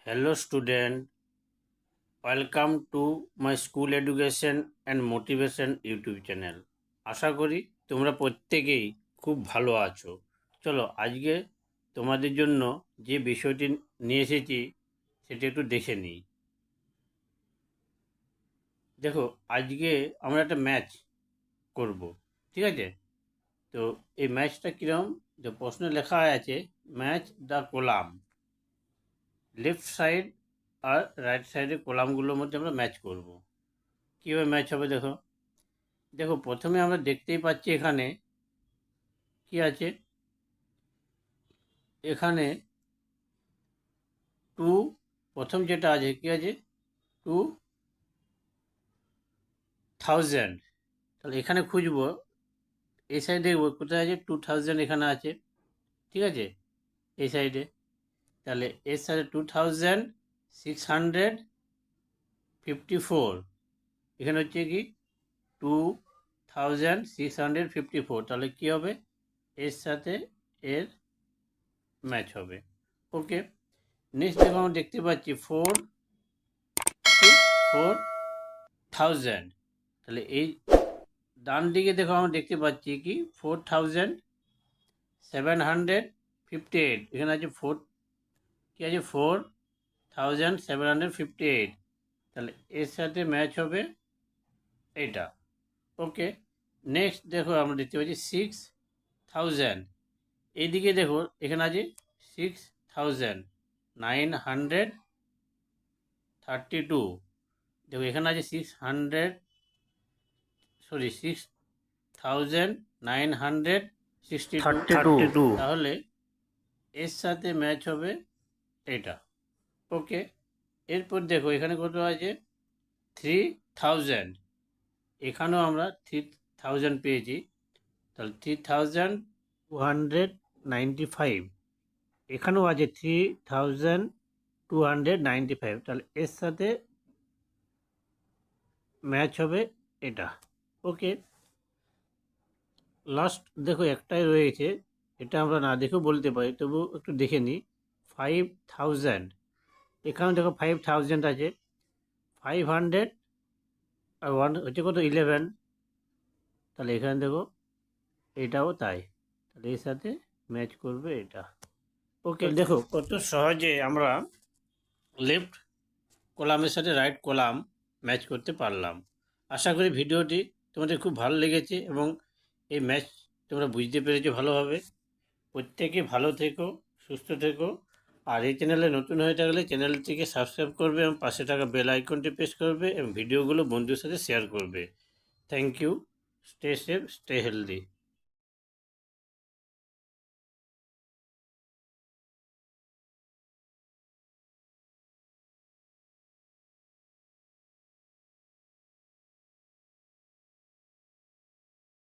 Hello student, welcome to my school education and motivation YouTube channel. আশা করি তোমরা প্রত্যেকেই খুব ভালো আছো। চলো আজকে তোমাদের জন্য যে বিষয়টি নিয়ে এসেছি সেটা একটু দেখে নিই। দেখো আজকে আমরা একটা ম্যাচ করব, ঠিক আছে? তো এই ম্যাচটা কীরকম, যে প্রশ্নে লেখা আছে match the column. Left side আর রাইট সাইডের কলামগুলোর মধ্যে আমরা ম্যাচ করব। কীভাবে ম্যাচ হবে দেখো। দেখো প্রথমে আমরা দেখতেই পাচ্ছি এখানে কি আছে, এখানে টু, প্রথম যেটা আছে কি আছে 2000। তাহলে এখানে খুঁজবো, এই সাইডে দেখবো কোথায় আছে 2000, এখানে আছে, ঠিক আছে এই সাইডে। তাহলে এর সাথে 2654, এখানে হচ্ছে কি 2654। তাহলে কি হবে, এর সাথে এর ম্যাচ হবে। ওকে, নেক্সট দেখো আমরা দেখতে পাচ্ছি 4000। তাহলে এই ডান দিকে দেখো আমরা দেখতে পাচ্ছি কি 4758, এখানে আছে কি আছে 4758। তাহলে এর সাথে ম্যাচ হবে এটা। ওকে, নেক্সট দেখো আমরা দেখতে পাচ্ছি 6000, এইদিকে দেখো এখানে আছে 6932। দেখো এখানে আছে 6962। তাহলে এর সাথে ম্যাচ হবে এটা। ওকে, এরপর দেখো এখানে কত আছে 3000, এখানেও আমরা 3000 পেয়েছি। তাহলে 3295, এখানেও আছে 3295। তাহলে এর সাথে ম্যাচ হবে এটা। ওকে, লাস্ট দেখো একটাই রয়েছে, এটা আমরা না দেখেও বলতে পারি, তবু একটু দেখে নিই। 5000, এখানে দেখো 5000 আছে, 500 আর 1 হচ্ছে কত 11। তাহলে এখানে দেখো এটাও তাই, তাহলে এর সাথে ম্যাচ করবে এটা। ওকে, দেখো কত সহজে আমরা লেফট কলামের সাথে রাইট কলাম ম্যাচ করতে পারলাম। আশা করি ভিডিওটি তোমাদের খুব ভালো লেগেছে এবং এই ম্যাচ তোমরা বুঝতে পেরেছো ভালোভাবে। প্রত্যেকে ভালো থেকো, সুস্থ থেকো। আর এই চ্যানেলে নতুন হয়ে থাকলে চ্যানেলটিকে সাবস্ক্রাইব করবে এবং পাশে থাকা বেল আইকনটি প্রেস করবে এবং ভিডিওগুলো বন্ধুর সাথে শেয়ার করবে। Thank you, stay safe, stay healthy.